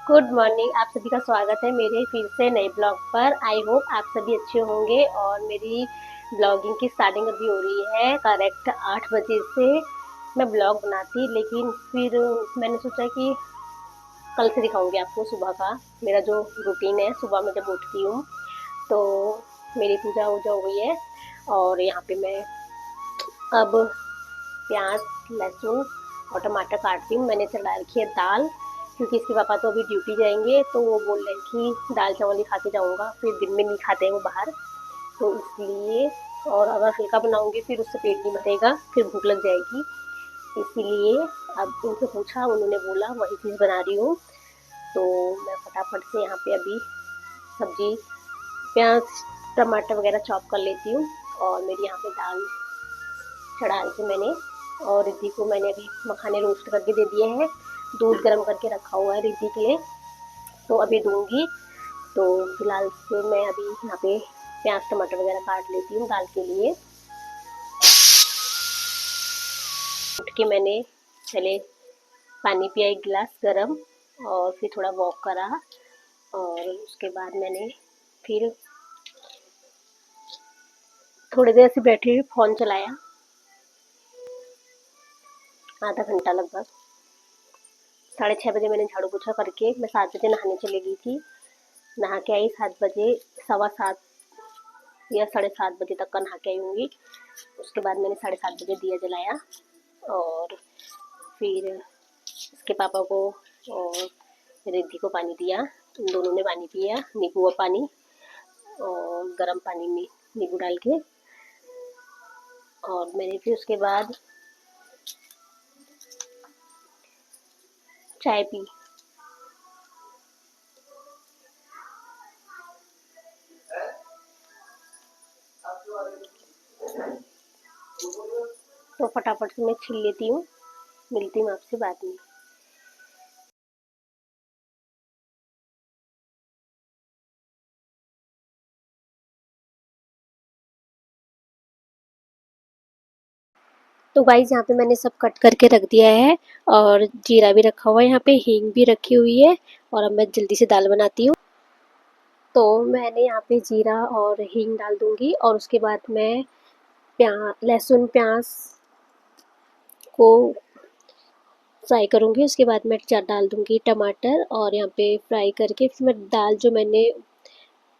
Good morning. आप सभी का स्वागत है मेरे फिर से नए ब्लॉग पर। आई होप आप सभी अच्छे होंगे। और मेरी ब्लॉगिंग की स्टार्टिंग अभी हो रही है करेक्ट 8 बजे से। मैं ब्लॉग बनाती लेकिन फिर मैंने सोचा कि कल से दिखाऊंगी आपको सुबह का मेरा जो रूटीन है। सुबह में जब उठती हूँ तो मेरी पूजा वूजा हो गई है और यहाँ पे मैं अब प्याज लहसुन और टमाटर काटती हूँ। मैंने चढ़ा रखी है दाल, क्योंकि इसके पापा तो अभी ड्यूटी जाएंगे तो वो बोल रहे हैं कि दाल चावल ही खा के जाऊँगा, फिर दिन में नहीं खाते हैं वो बाहर, तो इसलिए। और अगर हल्का बनाऊँगी फिर उससे पेट नहीं भरेगा, फिर भूख लग जाएगी, इसीलिए अब उनसे पूछा, उन्होंने बोला वही चीज़ बना रही हूँ। तो मैं फटाफट से यहाँ पे अभी सब्जी प्याज टमाटर वगैरह चॉप कर लेती हूँ। और मेरी यहाँ पे दाल चढ़ा रखी मैंने, और रिद्धि को मैंने अभी मखाने रोस्ट करके दे दिए हैं। दूध गर्म करके रखा हुआ है रिद्धि के लिए, तो अभी दूंगी। तो फिलहाल से मैं अभी यहाँ पे प्याज टमाटर वगैरह काट लेती हूँ दाल के लिए। उठ के मैंने पहले पानी पिया 1 गिलास गरम, और फिर थोड़ा वॉक करा, और उसके बाद मैंने फिर थोड़ी देर से बैठी हुई फ़ोन चलाया, आधा घंटा लगभग। 6:30 बजे मैंने झाड़ू पोछा करके मैं 7 बजे नहाने चली गई थी। नहा के आई 7 बजे, 7:15 या 7:30 बजे तक का नहा के आई होंगी। उसके बाद मैंने 7:30 बजे दिया जलाया, और फिर इसके पापा को और रिद्धि को पानी दिया। उन दोनों ने पानी पिया, नींबू का पानी, और गर्म पानी में नींबू डाल के। और मैंने फिर उसके बाद चाय पी। तो फटाफट से मैं छील लेती हूँ, मिलती हूँ आपसे बाद में। तो गाइस यहाँ पे मैंने सब कट करके रख दिया है, और जीरा भी रखा हुआ है, यहाँ पे हींग भी रखी हुई है। और अब मैं जल्दी से दाल बनाती हूँ। तो मैंने यहाँ पे जीरा और हींग डाल दूँगी, और उसके बाद मैं लहसुन प्याज को फ्राई करूँगी। उसके बाद मैं डाल दूँगी टमाटर, और यहाँ पे फ्राई करके फिर मैं दाल जो मैंने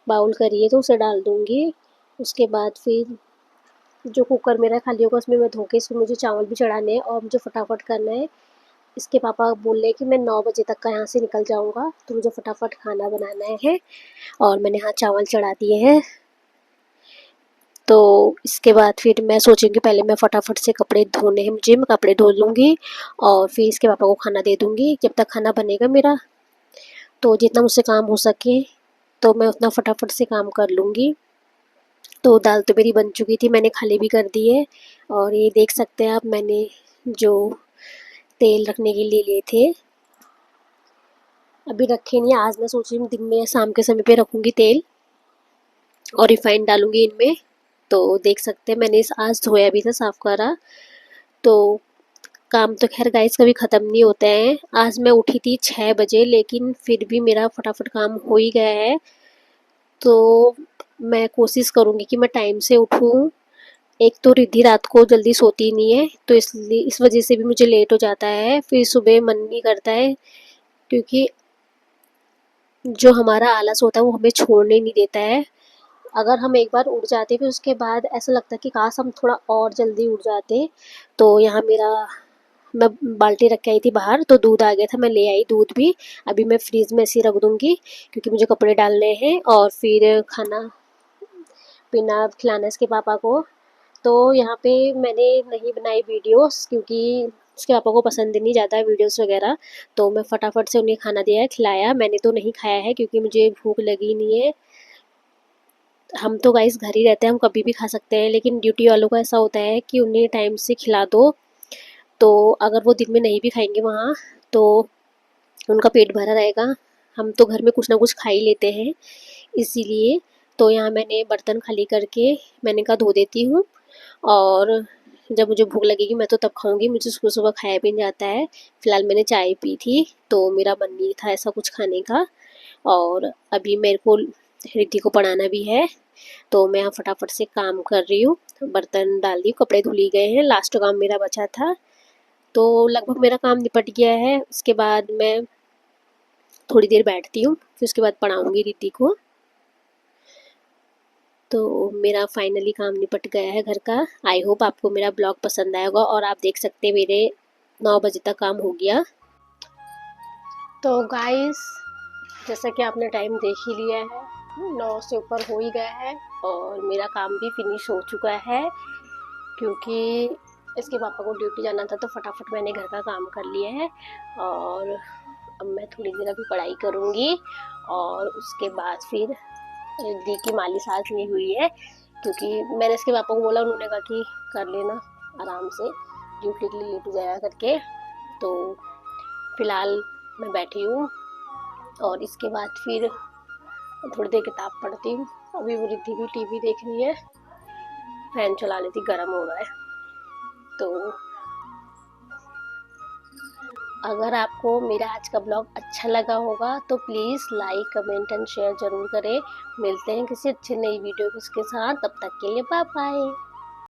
बाउल करी है तो उसे डाल दूँगी। उसके बाद फिर जो कुकर मेरा खाली होगा उसमें मैं धो के इसमें मुझे चावल भी चढ़ाने हैं, और मुझे फटाफट करना है। इसके पापा बोल रहे हैं कि मैं 9 बजे तक का यहाँ से निकल जाऊँगा, तो मुझे फटाफट खाना बनाना है। और मैंने यहाँ चावल चढ़ा दिए हैं। तो इसके बाद फिर मैं सोचूंगी, पहले मैं फटाफट से कपड़े धोने हैं मुझे, मैं कपड़े धो लूँगी, और फिर इसके पापा को खाना दे दूँगी। जब तक खाना बनेगा मेरा, तो जितना मुझसे काम हो सके तो मैं उतना फटाफट से काम कर लूँगी। तो दाल तो मेरी बन चुकी थी, मैंने खाली भी कर दी है। और ये देख सकते हैं आप, मैंने जो तेल रखने के लिए लिए थे अभी रखे नहीं। आज मैं सोच रही हूँ दिन में शाम के समय पे रखूँगी तेल, और रिफाइंड डालूँगी इनमें। तो देख सकते हैं मैंने आज धोया भी था, साफ़ करा। तो काम तो खैर गाइस कभी ख़त्म नहीं होते हैं। आज मैं उठी थी 6 बजे, लेकिन फिर भी मेरा फटाफट काम हो ही गया है। तो मैं कोशिश करूँगी कि मैं टाइम से उठूँ। एक तो रिद्धि रात को जल्दी सोती नहीं है, तो इसलिए इस वजह से भी मुझे लेट हो जाता है। फिर सुबह मन नहीं करता है, क्योंकि जो हमारा आलस होता है वो हमें छोड़ने नहीं देता है। अगर हम एक बार उठ जाते फिर उसके बाद ऐसा लगता है कि काश हम थोड़ा और जल्दी उठ जाते। तो यहाँ मेरा मैं बाल्टी रख के आई थी बाहर, तो दूध आ गया था, मैं ले आई दूध भी। अभी मैं फ्रीज़ में ऐसे ही रख दूँगी, क्योंकि मुझे कपड़े डालने हैं और फिर खाना पीना खिलाना है इसके पापा को। तो यहाँ पे मैंने नहीं बनाई वीडियोस, क्योंकि उसके पापा को पसंद नहीं ज़्यादा वीडियोस वगैरह। तो मैं फटाफट से उन्हें खाना दिया है, खिलाया। मैंने तो नहीं खाया है क्योंकि मुझे भूख लगी नहीं है। हम तो गाइस घर ही रहते हैं, हम कभी भी खा सकते हैं, लेकिन ड्यूटी वालों का ऐसा होता है कि उन्हें टाइम से खिला दो। तो अगर वो दिन में नहीं भी खाएंगे वहाँ, तो उनका पेट भरा रहेगा। हम तो घर में कुछ ना कुछ खा ही लेते हैं, इसीलिए। तो यहाँ मैंने बर्तन खाली करके मैंने कहा धो देती हूँ। और जब मुझे भूख लगेगी मैं तो तब खाऊंगी, मुझे सुबह सुबह खाया भी नहीं जाता है। फ़िलहाल मैंने चाय पी थी तो मेरा मन नहीं था ऐसा कुछ खाने का। और अभी मेरे को रिद्धि को पढ़ाना भी है, तो मैं यहाँ फटाफट से काम कर रही हूँ। बर्तन डाल दी, कपड़े धुल ही गए हैं, लास्ट काम मेरा बचा था, तो लगभग मेरा काम निपट गया है। उसके बाद मैं थोड़ी देर बैठती हूँ, फिर उसके बाद पढ़ाऊँगी रिद्धि को। तो मेरा फाइनली काम निपट गया है घर का। आई होप आपको मेरा ब्लॉग पसंद आएगा। और आप देख सकते हैं मेरे 9 बजे तक काम हो गया। तो गाइस, जैसा कि आपने टाइम देख ही लिया है, 9 से ऊपर हो ही गया है और मेरा काम भी फिनिश हो चुका है, क्योंकि इसके पापा को ड्यूटी जाना था तो फटाफट मैंने घर का काम कर लिया है। और अब मैं थोड़ी देर अभी पढ़ाई करूँगी और उसके बाद फिर रिद्धि की मालिश आज नहीं हुई है, क्योंकि मैंने इसके पापा को बोला, उन्होंने कहा कि कर लेना आराम से, ड्यूटी के लिए लेट जाया करके। तो फिलहाल मैं बैठी हूँ और इसके बाद फिर थोड़ी देर किताब पढ़ती हूँ। अभी वो रिद्धि भी टीवी देख रही है, फैन चला लेती, गर्म हो रहा है। तो अगर आपको मेरा आज का ब्लॉग अच्छा लगा होगा तो please like, comment and share ज़रूर करें। मिलते हैं किसी अच्छी नई वीडियो के साथ, तब तक के लिए बाय बाय।